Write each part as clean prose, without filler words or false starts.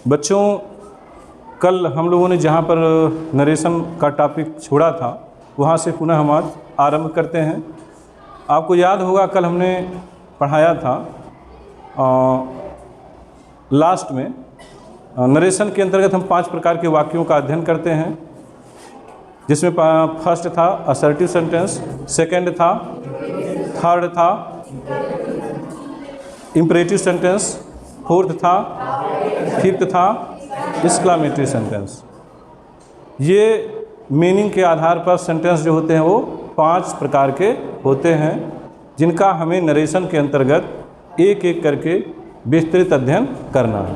बच्चों, कल हम लोगों ने जहाँ पर नरेशन का टॉपिक छोड़ा था वहाँ से पुनः हम आज आरंभ करते हैं। आपको याद होगा कल हमने पढ़ाया था लास्ट में नरेशन के अंतर्गत हम 5 प्रकार के वाक्यों का अध्ययन करते हैं, जिसमें फर्स्ट था असर्टिव सेंटेंस, सेकंड था, थर्ड था इंपरेटिव सेंटेंस, फोर्थ था, फिफ्थ था एक्सक्लेमेटरी सेंटेंस। ये मीनिंग के आधार पर सेंटेंस जो होते हैं वो 5 प्रकार के होते हैं, जिनका हमें नरेशन के अंतर्गत एक एक करके विस्तृत अध्ययन करना है।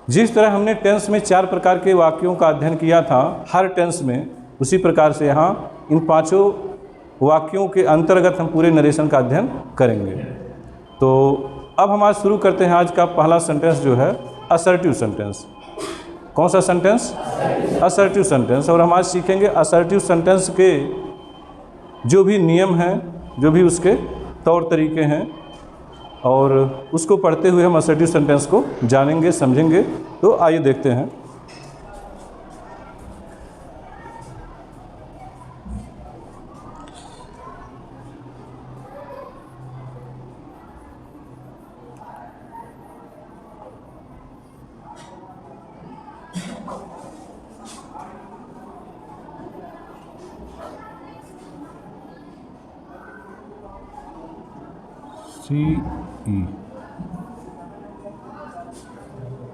जिस तरह हमने टेंस में 4 प्रकार के वाक्यों का अध्ययन किया था हर टेंस में, उसी प्रकार से यहाँ इन 5 वाक्यों के अंतर्गत हम पूरे नरेशन का अध्ययन करेंगे। तो अब हम आज शुरू करते हैं। आज का पहला सेंटेंस जो है असर्टिव सेंटेंस। कौन सा सेंटेंस? Assertive sentence. और हम आज सीखेंगे असर्टिव सेंटेंस के जो भी नियम हैं, जो भी उसके तौर तरीके हैं, और उसको पढ़ते हुए हम असर्टिव सेंटेंस को जानेंगे, समझेंगे। तो आइए देखते हैं।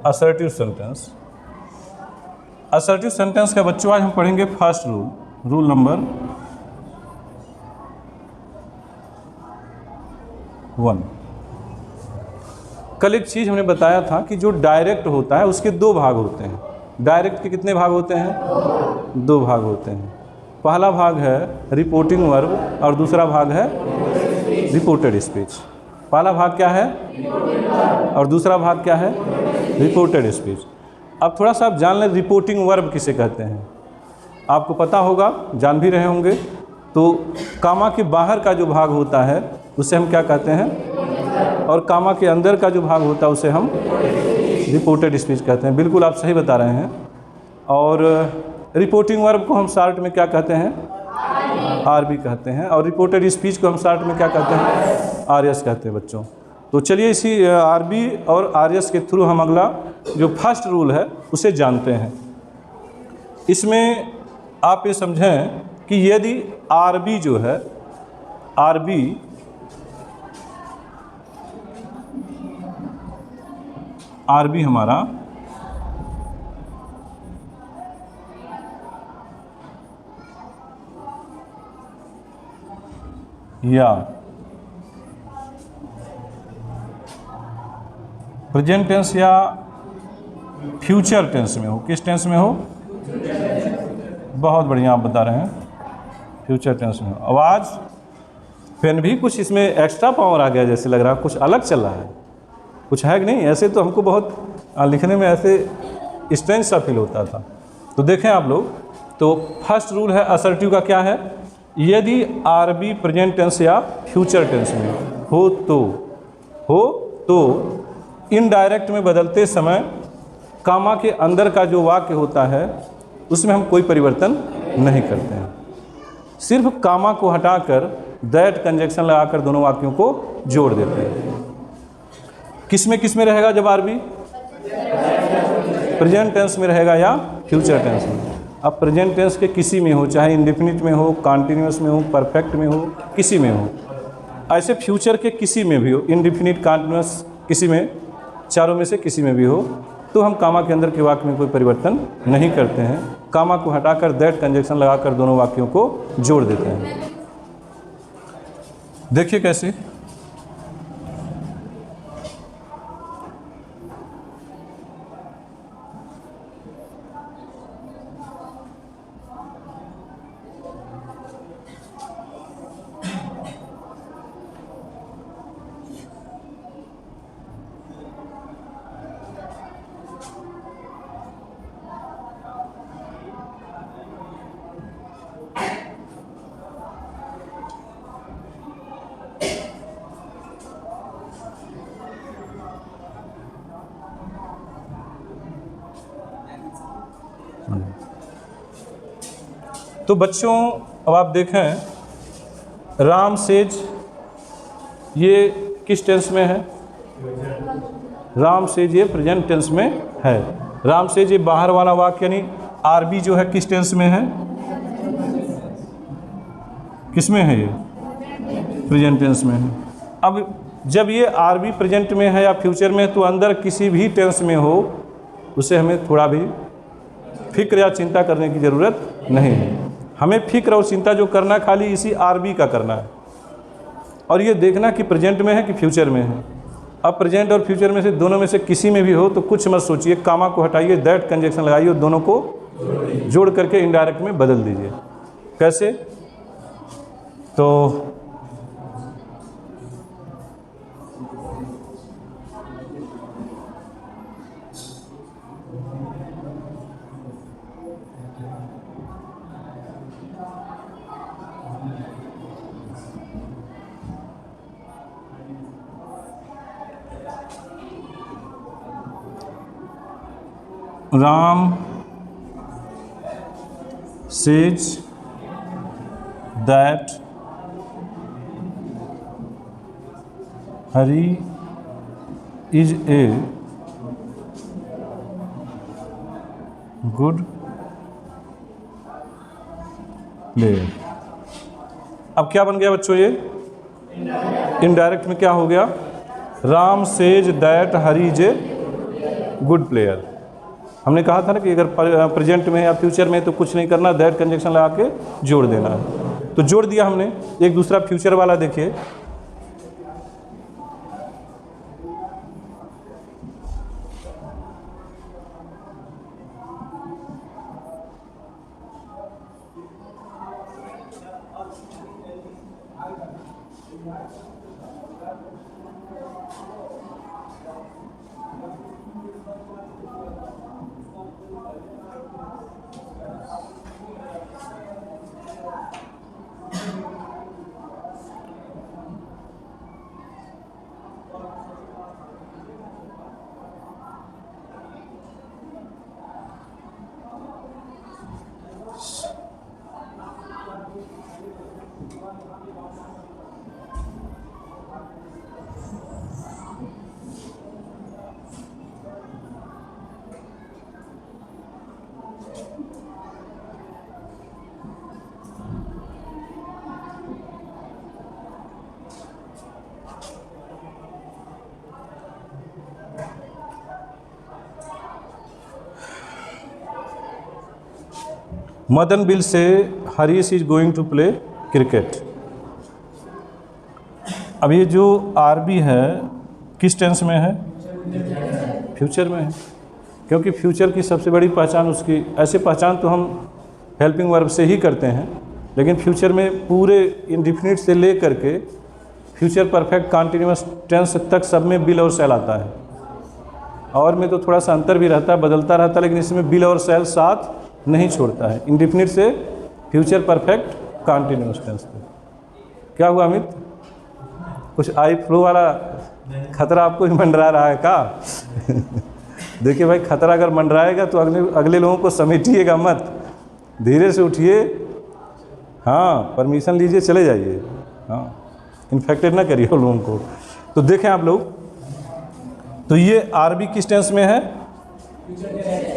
Assertive sentence. असर्टिव सेंटेंस का बच्चों आज हम पढ़ेंगे फर्स्ट रूल नंबर 1। कल एक चीज़ हमने बताया था कि जो डायरेक्ट होता है उसके 2 भाग होते हैं। डायरेक्ट के कितने भाग होते हैं? 2 भाग होते हैं। पहला भाग है रिपोर्टिंग वर्ब और दूसरा भाग है रिपोर्टेड स्पीच। पहला भाग क्या है और दूसरा भाग क्या है? Reported speech. अब थोड़ा सा आप जान लें रिपोर्टिंग वर्ब किसे कहते हैं। आपको पता होगा, जान भी रहे होंगे। तो कामा के बाहर का जो भाग होता है उसे हम क्या कहते हैं, और कामा के अंदर का जो भाग होता है उसे हम रिपोर्टेड स्पीच कहते हैं। बिल्कुल आप सही बता रहे हैं। और रिपोर्टिंग वर्ब को हम शॉर्ट में क्या कहते हैं? आरबी कहते हैं। और रिपोर्टेड स्पीच को हम शॉर्ट में क्या कहते हैं? आरएस कहते हैं बच्चों। तो चलिए इसी आरबी और आरएस के थ्रू हम अगला जो फर्स्ट रूल है उसे जानते हैं। इसमें आप ये समझें कि यदि आरबी जो है, आरबी हमारा या प्रेजेंट टेंस या फ्यूचर टेंस में हो, किस टेंस में हो? बहुत बढ़िया, आप बता रहे हैं फ्यूचर टेंस में हो। आवाज़ पेन भी कुछ इसमें एक्स्ट्रा पावर आ गया जैसे लग रहा है, कुछ अलग चल रहा है, कुछ है कि नहीं? ऐसे तो हमको बहुत लिखने में ऐसे स्ट्रेंथ सा फील होता था। तो देखें आप लोग, तो फर्स्ट रूल है असर्टिव का क्या है? यदि आरबी प्रेजेंट टेंस या फ्यूचर टेंस में हो तो इनडायरेक्ट में बदलते समय कामा के अंदर का जो वाक्य होता है उसमें हम कोई परिवर्तन नहीं करते हैं। सिर्फ कामा को हटाकर दैट कंजक्शन लगाकर दोनों वाक्यों को जोड़ देते हैं। किस में रहेगा जब आरबी? प्रेजेंट टेंस में रहेगा या फ्यूचर टेंस में? अब प्रेजेंट टेंस के किसी में हो, चाहे इंडेफिनिट में हो, कॉन्टिन्यूअस में हो, परफेक्ट में हो, किसी में हो। ऐसे फ्यूचर के किसी में भी हो, इंडेफिनिट, कॉन्टिन्यूअस, किसी में, चारों में से किसी में भी हो, तो हम कामा के अंदर के वाक्य में कोई परिवर्तन नहीं करते हैं। कामा को हटाकर दैट कंजक्शन लगाकर दोनों वाक्यों को जोड़ देते हैं। देखिए कैसे। तो बच्चों अब आप देखें, राम सेज ये किस टेंस में है? राम सेज ये प्रेजेंट टेंस में है। राम सेज ये बाहर वाला वाक्य यानी आरबी जो है किस टेंस में है? किस में है? ये प्रेजेंट टेंस में है। अब जब ये आरबी प्रेजेंट में है या फ्यूचर में, तो अंदर किसी भी टेंस में हो उसे हमें थोड़ा भी फिक्र या चिंता करने की ज़रूरत नहीं है। हमें फिक्र और चिंता जो करना खाली इसी आरबी का करना है, और ये देखना कि प्रेजेंट में है कि फ्यूचर में है। अब प्रेजेंट और फ्यूचर में से दोनों में से किसी में भी हो तो कुछ मत सोचिए, कामा को हटाइए, दैट कंजक्शन लगाइए और दोनों को जोड़ करके इनडायरेक्ट में बदल दीजिए। कैसे? तो Ram says that Hari is a good player। अब क्या बन गया बच्चों? ये इनडायरेक्ट में क्या हो गया? Ram says that Hari is a good player. हमने कहा था ना कि अगर प्रेजेंट में या फ्यूचर में तो कुछ नहीं करना, दैट कंजक्शन लगा के जोड़ देना है। तो जोड़ दिया हमने। एक दूसरा फ्यूचर वाला देखिए, Madan will say Harish is going to play cricket. अब ये जो आरबी है किस टेंस में है? फ्यूचर में है, क्योंकि फ्यूचर की सबसे बड़ी पहचान उसकी, ऐसे पहचान तो हम हेल्पिंग वर्ब से ही करते हैं, लेकिन फ्यूचर में पूरे इंडिफिनिट से ले करके फ्यूचर परफेक्ट कंटिन्यूअस टेंस तक सब में बिल और सेल आता है। और में तो थोड़ा सा अंतर भी रहता है, बदलता रहता है, लेकिन इसमें बिल और सेल साथ नहीं छोड़ता है। इंडिफिनिट से फ्यूचर परफेक्ट कंटिन्यूअस टेंस पे। क्या हुआ अमित? कुछ आई फ्लो वाला खतरा आपको भी मंडरा रहा है का? देखिए भाई, खतरा अगर मंडराएगा तो अगले लोगों को समेटिएगा मत, धीरे से उठिए। हाँ, परमिशन लीजिए, चले जाइए। हाँ, इन्फेक्टेड ना करिए लोगों को। तो देखें आप लोग, तो ये आरबी किस टेंस में है?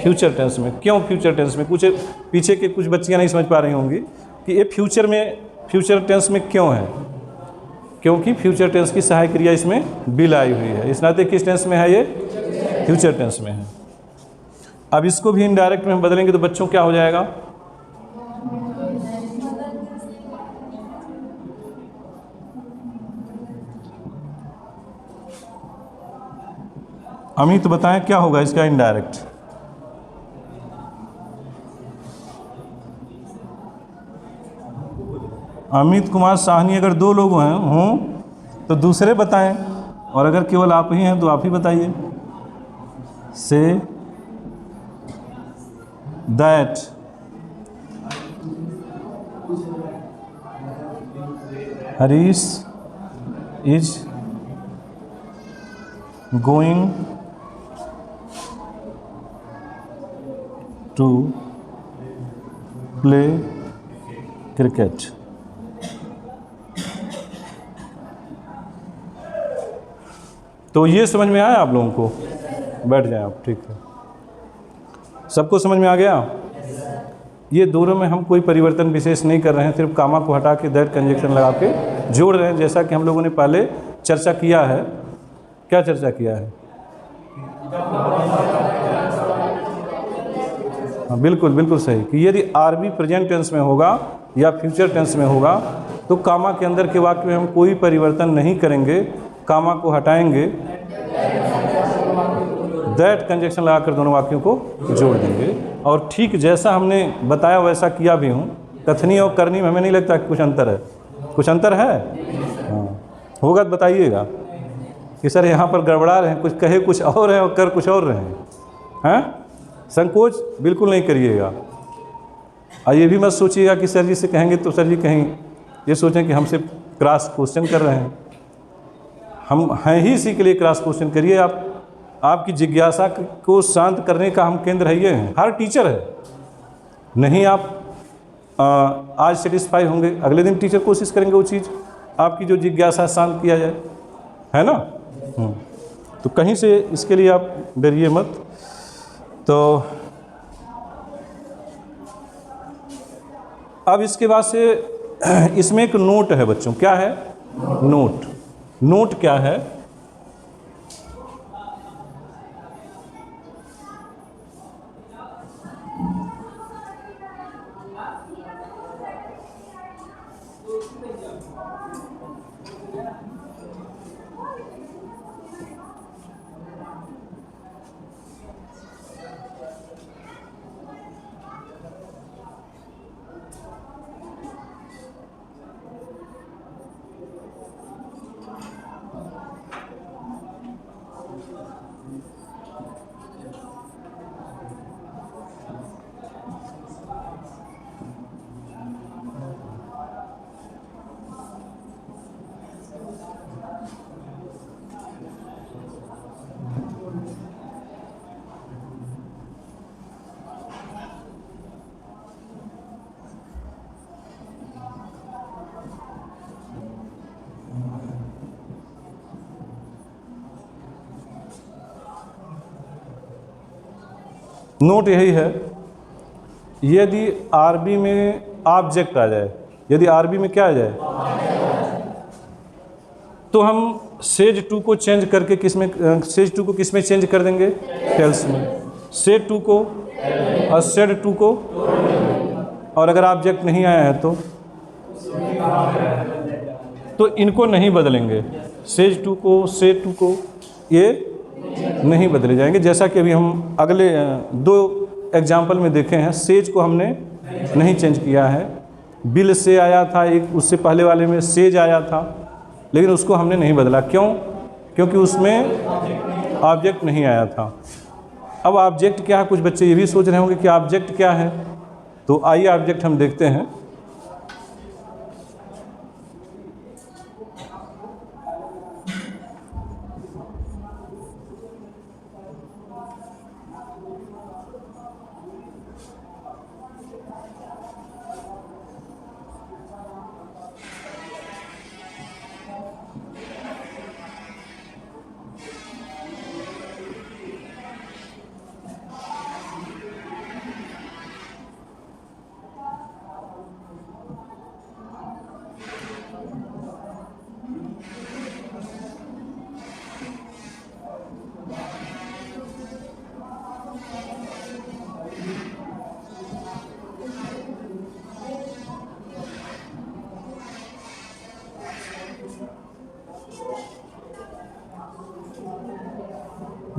फ्यूचर टेंस में। क्यों फ्यूचर टेंस में? कुछ पीछे के कुछ बच्चियां नहीं समझ पा रही होंगी कि ये फ्यूचर टेंस में क्यों है। क्योंकि फ्यूचर टेंस की सहायक क्रिया इसमें बिल आई हुई है, इस नाते किस टेंस में है? ये फ्यूचर टेंस में है। अब इसको भी इनडायरेक्ट में हम बदलेंगे तो बच्चों क्या हो जाएगा? अमित बताएं क्या होगा इसका इनडायरेक्ट? अमित कुमार साहनी, अगर दो लोग हों तो दूसरे बताएं, और अगर केवल आप ही हैं तो आप ही बताइए। Say that Harish is going to play cricket. तो ये समझ में आया आप लोगों को? बैठ जाएं आप, ठीक है। सबको समझ में आ गया? ये दोनों में हम कोई परिवर्तन विशेष नहीं कर रहे हैं, सिर्फ कामा को हटा के दैट कंजक्शन लगा के जोड़ रहे हैं, जैसा कि हम लोगों ने पहले चर्चा किया है। क्या चर्चा किया है? हाँ, बिल्कुल बिल्कुल सही, कि यदि आरबी प्रेजेंट टेंस में होगा या फ्यूचर टेंस में होगा तो कामा के अंदर के वाक्य में हम कोई परिवर्तन नहीं करेंगे, कामा को हटाएंगे, दैट कंजक्शन लगाकर दोनों वाक्यों को जोड़ देंगे। और ठीक जैसा हमने बताया वैसा किया भी हूँ। कथनी और करनी में हमें नहीं लगता कि कुछ अंतर है। कुछ अंतर है? हाँ, होगा तो बताइएगा कि सर यहाँ पर गड़बड़ा रहे हैं, कुछ कहे कुछ और है और कर कुछ और रहे हैं। संकोच बिल्कुल नहीं करिएगा। और ये भी मत सोचिएगा कि सर जी से कहेंगे तो सर जी कहीं ये सोचें कि हमसे क्रॉस क्वेश्चन कर रहे हैं। हम हैं ही इसी के लिए क्रॉस क्वेश्चन करिए। आपकी जिज्ञासा को शांत करने का हम केंद्र है, ये हैं। हर टीचर है, नहीं आप आज सेटिस्फाई होंगे, अगले दिन टीचर कोशिश करेंगे वो चीज़ आपकी जो जिज्ञासा शांत किया जाए, है ना। तो कहीं से इसके लिए आप डरिए मत। तो अब इसके बाद से इसमें एक नोट है बच्चों। क्या है? नोट। नोट क्या है? नोट यही है, यदि आरबी में ऑब्जेक्ट आ जाए, यदि आरबी में क्या आ जाए, तो हम सेज टू को चेंज करके किसमें, सेज टू को किसमें चेंज कर देंगे? टेल्स में। सेज टू को और सेड टू को, और अगर ऑब्जेक्ट नहीं आया है तो इनको नहीं बदलेंगे। सेज टू को, सेज टू को ये नहीं बदले जाएंगे, जैसा कि अभी हम अगले दो एग्जाम्पल में देखे हैं। सेज को हमने नहीं चेंज किया है, बिल से आया था एक, उससे पहले वाले में सेज आया था, लेकिन उसको हमने नहीं बदला। क्यों? क्योंकि उसमें ऑब्जेक्ट नहीं आया था। अब ऑब्जेक्ट क्या है? कुछ बच्चे ये भी सोच रहे होंगे कि ऑब्जेक्ट क्या है, तो आइए ऑब्जेक्ट हम देखते हैं।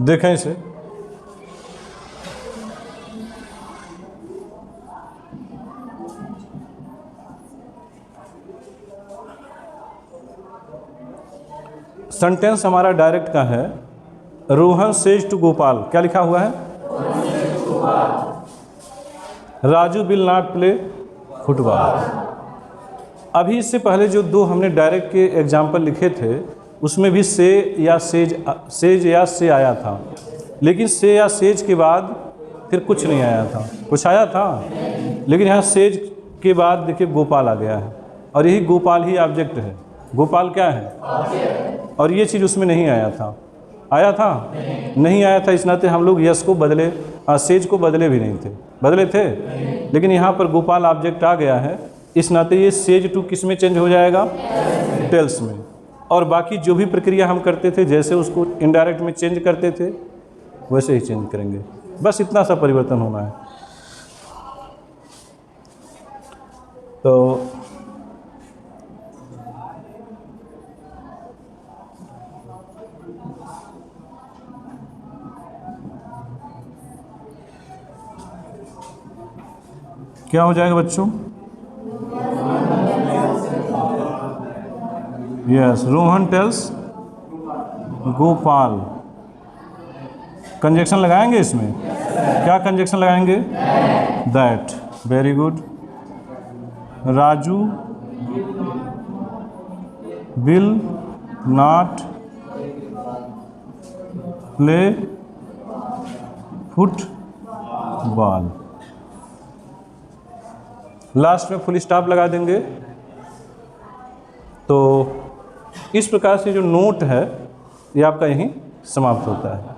देखें इसे। सेंटेंस हमारा डायरेक्ट का है, रोहन सेज टू गोपाल। क्या लिखा हुआ है? Raju will not play football. अभी इससे पहले जो दो हमने डायरेक्ट के एग्जाम्पल लिखे थे उसमें भी से या सेज या से आया था, लेकिन से या सेज के बाद फिर कुछ नहीं आया था। कुछ आया था? लेकिन यहाँ सेज के बाद देखिए गोपाल आ गया है, और यही गोपाल ही ऑब्जेक्ट है। गोपाल क्या है? और ये चीज़ उसमें नहीं आया था। आया था? नहीं आया था। इस नाते हम लोग यश को बदले, सेज को बदले भी नहीं थे। बदले थे? लेकिन यहाँ पर गोपाल ऑब्जेक्ट आ गया है, इस नाते ये सेज टू किस में चेंज हो जाएगा? टेल्स में। और बाकी जो भी प्रक्रिया हम करते थे, जैसे उसको इनडायरेक्ट में चेंज करते थे, वैसे ही चेंज करेंगे। बस इतना सा परिवर्तन होना है। तो क्या हो जाएगा बच्चों? Yes, Rohan tells Gopal. Conjunction लगाएंगे इसमें? क्या कंजक्शन लगाएंगे? That. Very good. Raju will not play football. Last में फुल स्टॉप लगा देंगे। तो इस प्रकार से जो नोट है ये आपका यहीं समाप्त होता है।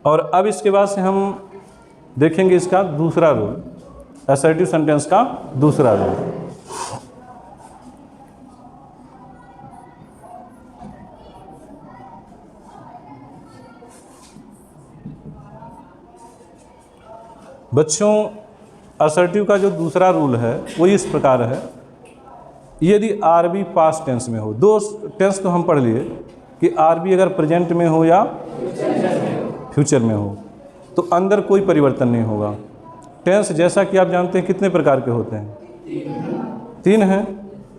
और अब इसके बाद से हम देखेंगे इसका दूसरा रूल, असर्टिव सेंटेंस का दूसरा रूल। बच्चों, असर्टिव का जो दूसरा रूल है वो इस प्रकार है, यदि आरबी पास्ट टेंस में हो, दो टेंस तो हम पढ़ लिए कि आरबी अगर प्रेजेंट में हो या फ्यूचर में हो तो अंदर कोई परिवर्तन नहीं होगा। टेंस जैसा कि आप जानते हैं कितने प्रकार के होते हैं? 3 हैं।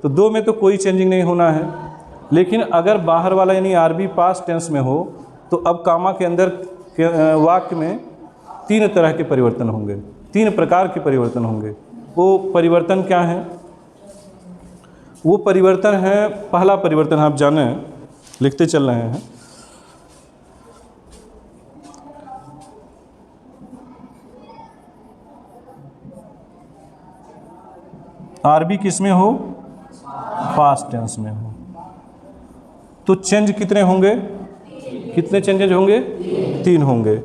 तो 2 में तो कोई चेंजिंग नहीं होना है। लेकिन अगर बाहर वाला यानी आरबी पास्ट टेंस में हो तो अब कामा के अंदर के वाक्य में 3 तरह के परिवर्तन होंगे, 3 प्रकार के परिवर्तन होंगे। वो परिवर्तन क्या है? वो परिवर्तन है, पहला परिवर्तन आप जाने, लिखते चल रहे हैं। आरबी किस में हो? पास्ट टेंस में हो। तो चेंज कितने होंगे? कितने चेंजेज होंगे? 3 होंगे।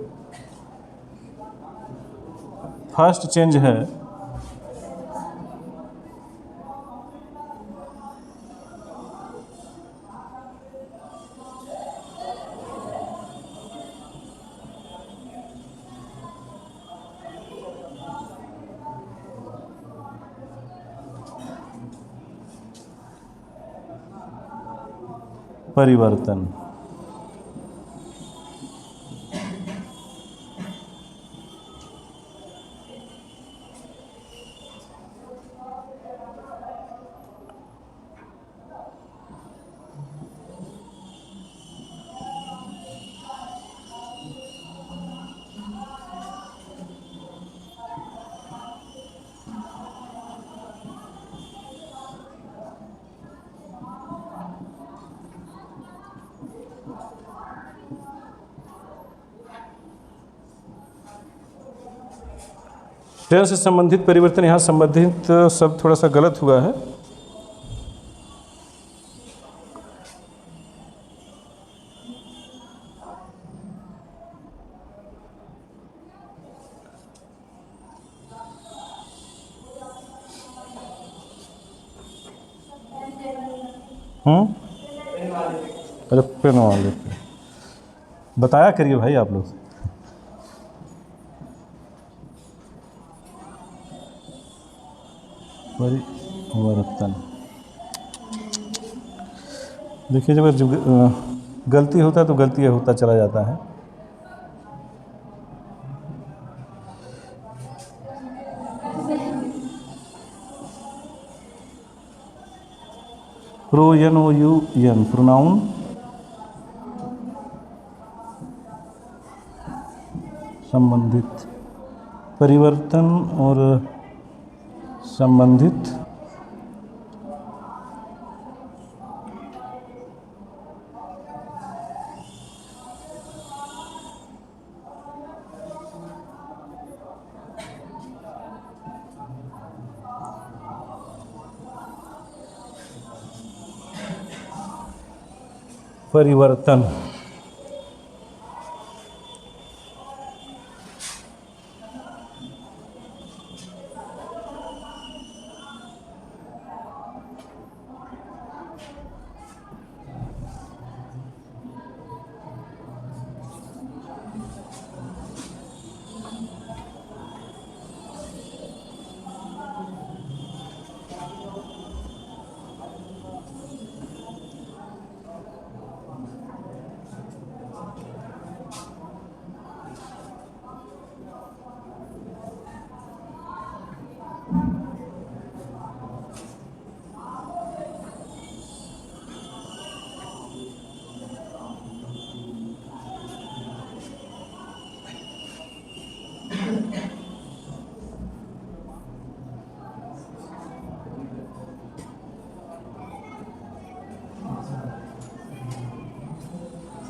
फर्स्ट चेंज है परिवर्तन। टेंस से संबंधित परिवर्तन, यहाँ संबंधित शब्द थोड़ा सा गलत हुआ है। अरे पेन वाले पे बताया करिए भाई आप लोग। परिवर्तन देखिए, जब गलती होता है तो गलती होता चला जाता है। प्रोनाउन, प्रोनाउन संबंधित परिवर्तन और संबंधित परिवर्तन।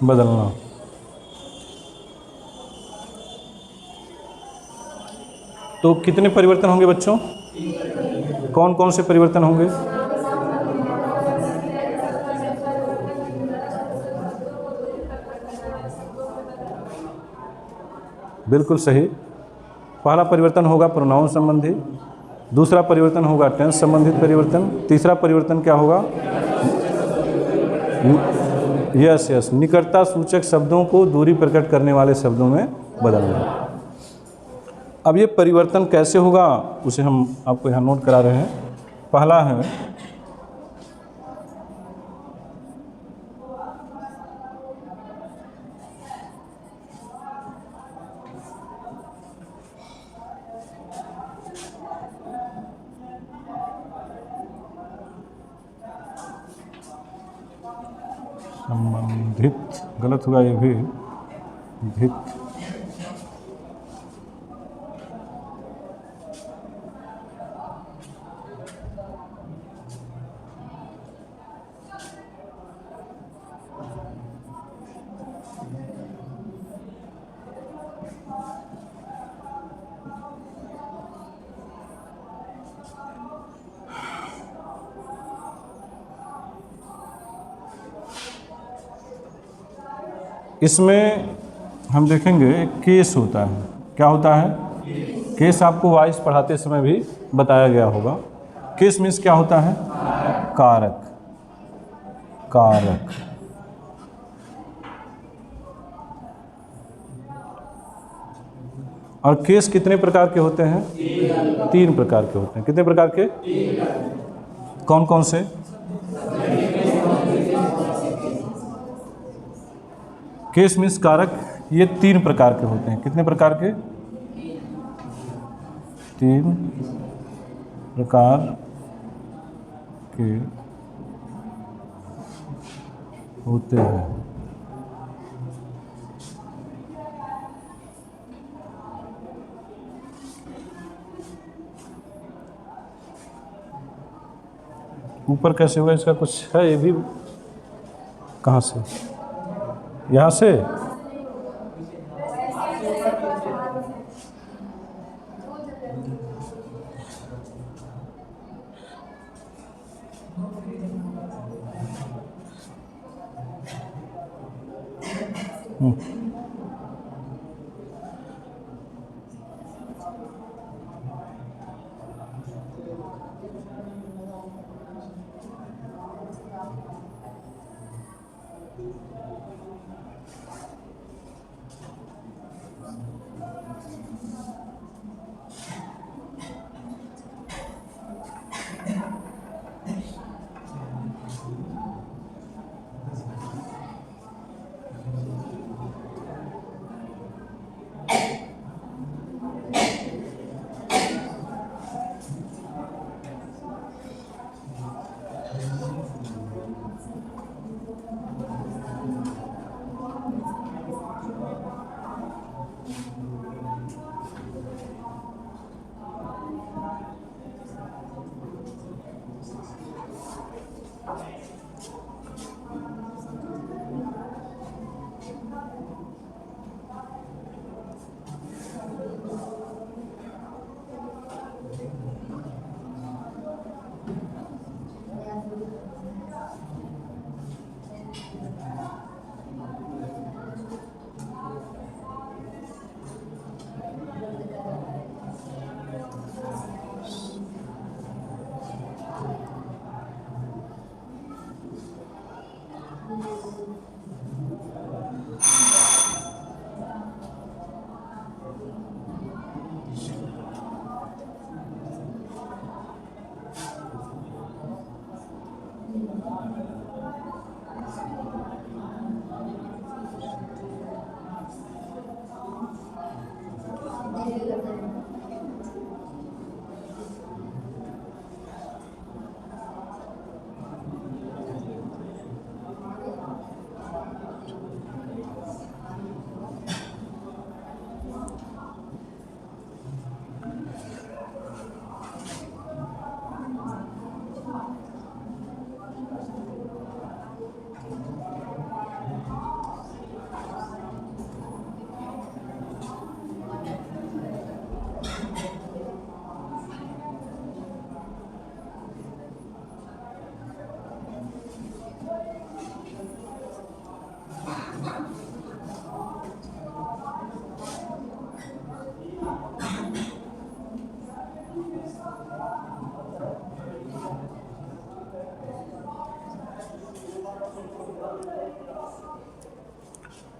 बदलना। तो कितने परिवर्तन होंगे बच्चों? कौन कौन से परिवर्तन होंगे? बिल्कुल सही। पहला परिवर्तन होगा प्रोनाउन संबंधी, दूसरा परिवर्तन होगा टेंस संबंधित परिवर्तन, तीसरा परिवर्तन क्या होगा? यस, निकटता सूचक शब्दों को दूरी प्रकट करने वाले शब्दों में बदलना। अब ये परिवर्तन कैसे होगा उसे हम आपको यहाँ नोट करा रहे हैं। पहला है संबंधित, गलत हुआ ये भी, धित। इसमें हम देखेंगे केस होता है। क्या होता है? केस आपको वॉइस पढ़ाते समय भी बताया गया होगा। केस मीन्स क्या होता है? कारक। कारक। और केस कितने प्रकार के होते हैं? 3 प्रकार के होते हैं। कितने प्रकार के? कौन कौन से? केस मीन्स कारक, ये 3 प्रकार के होते हैं। कितने प्रकार के? 3 प्रकार के होते हैं। ऊपर कैसे हुआ इसका कुछ है? ये भी कहाँ से? यहाँ से?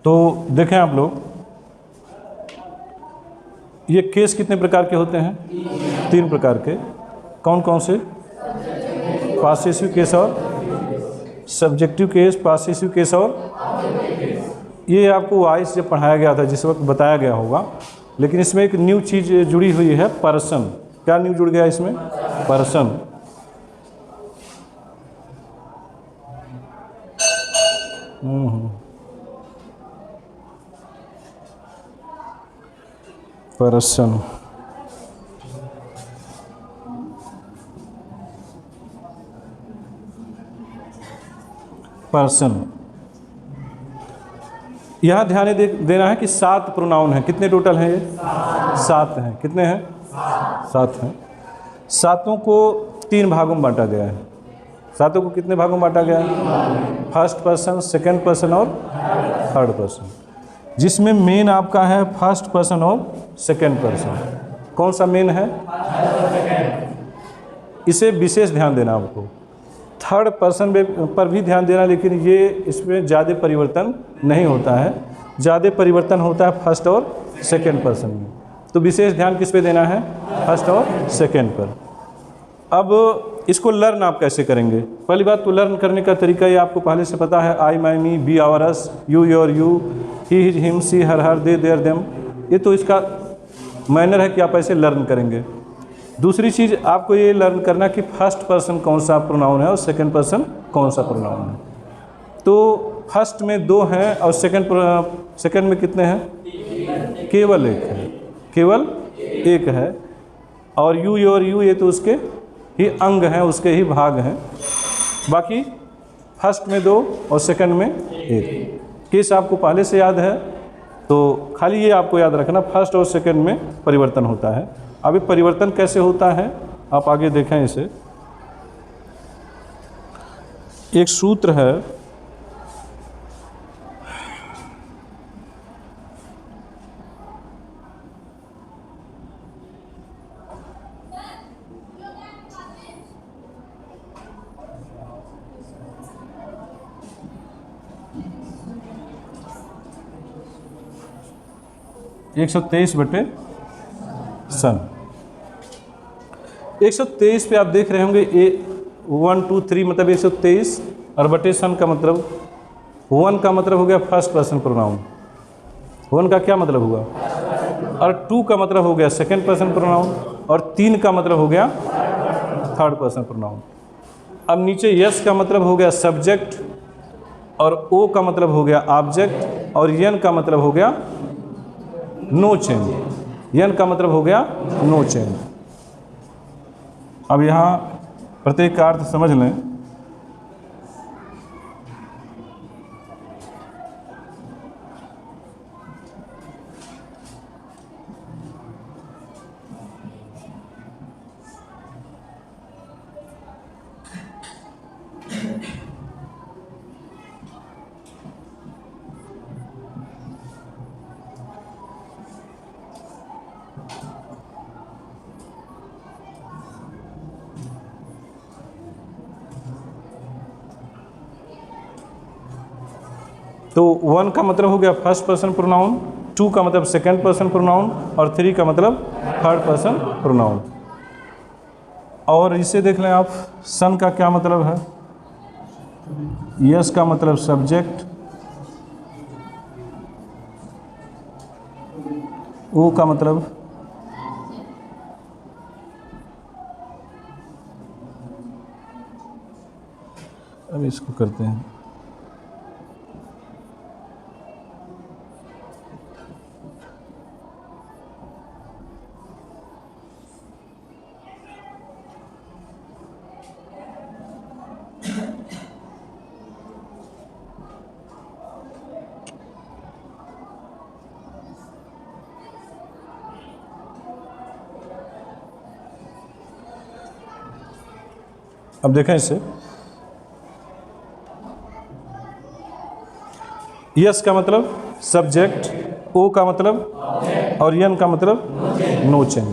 तो देखें आप लोग, ये केस कितने प्रकार के होते हैं? 3 प्रकार के। कौन कौन से? पासेसिव केस और सब्जेक्टिव केस, पासेसिव केस और ये आपको वाइस जब पढ़ाया गया था जिस वक्त बताया गया होगा, लेकिन इसमें एक न्यू चीज़ जुड़ी हुई है, पर्सन। क्या न्यू जुड़ गया इसमें? पर्सन। पर्सन। पर्सन। यहाँ ध्यान देना है कि 7 प्रोनाउन हैं। कितने टोटल हैं ये? 7 हैं। कितने हैं? 7 हैं। 7 को 3 भागों में बांटा गया है। 7 को कितने भागों में बांटा गया है? फर्स्ट पर्सन, सेकंड पर्सन और थर्ड पर्सन, जिसमें मेन आपका है फर्स्ट पर्सन और सेकंड पर्सन। कौन सा मेन है? इसे विशेष ध्यान देना आपको। थर्ड पर्सन पर भी ध्यान देना, लेकिन ये इसमें ज़्यादा परिवर्तन नहीं होता है। ज़्यादा परिवर्तन होता है फर्स्ट और सेकंड पर्सन में। तो विशेष ध्यान किस पे देना है? फर्स्ट और सेकंड पर। अब इसको लर्न आप कैसे करेंगे? पहली बात तो लर्न करने का तरीका ये आपको पहले से पता है। I, my, me, we, our, us, you, your, you, he, his, him, she, her, her, they, their, them. ये तो इसका मैनर है कि आप ऐसे लर्न करेंगे। दूसरी चीज़ आपको ये लर्न करना कि फर्स्ट पर्सन कौन सा प्रोनाउन है और सेकंड पर्सन कौन सा प्रोनाउन है। तो फर्स्ट में 2 हैं और सेकंड में कितने हैं? केवल 1 है। केवल 1 है। और यू, योर, यू ये तो उसके ही अंग हैं, उसके ही भाग हैं। बाकी फर्स्ट में 2 और सेकंड में 1। केस आपको पहले से याद है, तो खाली ये आपको याद रखना, फर्स्ट और सेकंड में परिवर्तन होता है। अभी परिवर्तन कैसे होता है आप आगे देखें। इसे एक सूत्र है, सन 123 पे आप देख रहे होंगे 1 2 3 मतलब 123 और बटे सन का मतलब 1 का मतलब हो गया फर्स्ट पर्सन प्रोनाउन। 1 का क्या मतलब हुआ? और 2 का मतलब हो गया सेकंड पर्सन प्रोनाउन और 3 का मतलब हो गया थर्ड पर्सन प्रोनाउन। अब नीचे यस का मतलब हो गया सब्जेक्ट और ओ का मतलब हो गया ऑब्जेक्ट और यन का मतलब हो गया नो चेंज। यन का मतलब हो गया नो चेंज। अब यहाँ प्रत्येक का अर्थ समझ लें। तो 1 का मतलब हो गया फर्स्ट पर्सन प्रोनाउन, 2 का मतलब सेकंड पर्सन प्रोनाउन और 3 का मतलब थर्ड पर्सन प्रोनाउन। और इसे देख लें आप, सन का क्या मतलब है? यस का मतलब सब्जेक्ट, ओ का मतलब अब इसको करते हैं अब देखें इसे, यस का मतलब सब्जेक्ट, ओ का मतलब और एन का मतलब नो चेंज।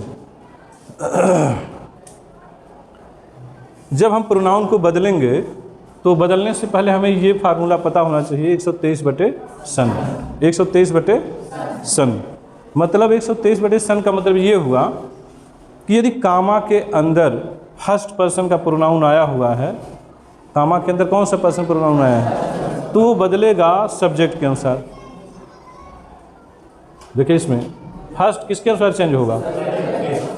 जब हम प्रोनाउन को बदलेंगे तो बदलने से पहले हमें ये फार्मूला पता होना चाहिए 123 बटे सन। 123 बटे सन मतलब 123 बटे सन का मतलब ये हुआ कि यदि कामा के अंदर फर्स्ट पर्सन का प्रोनाउन आया हुआ है, कामा के अंदर कौन सा पर्सन प्रोनाउन आया है, तो वो बदलेगा सब्जेक्ट के अनुसार। देखिए इसमें फर्स्ट किसके अनुसार चेंज होगा,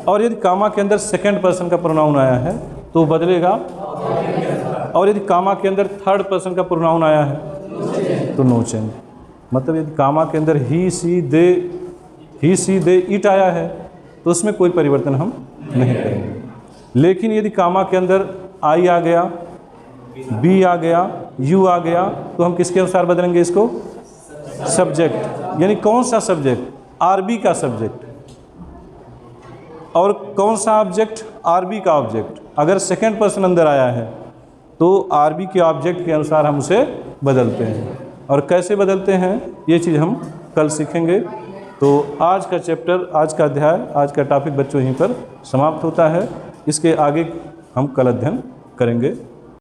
और यदि कामा के अंदर सेकंड पर्सन का प्रोनाउन आया है तो बदलेगा, और यदि कामा के अंदर थर्ड पर्सन का प्रोनाउन आया है तो नो चेंज। मतलब यदि कामा के अंदर ही सी दे इट आया है तो उसमें कोई परिवर्तन हम नहीं करेंगे। लेकिन यदि कामा के अंदर आई आ गया, बी आ गया, यू आ गया, तो हम किसके अनुसार बदलेंगे इसको, सब्जेक्ट। यानी कौन सा सब्जेक्ट, आरबी का सब्जेक्ट, और कौन सा ऑब्जेक्ट, आरबी का ऑब्जेक्ट। अगर सेकंड पर्सन अंदर आया है तो आरबी के ऑब्जेक्ट के अनुसार हम उसे बदलते हैं। और कैसे बदलते हैं ये चीज़ हम कल सीखेंगे। तो आज का चैप्टर, आज का अध्याय, आज का टॉपिक बच्चों यहीं पर समाप्त होता है। इसके आगे हम कल अध्ययन करेंगे।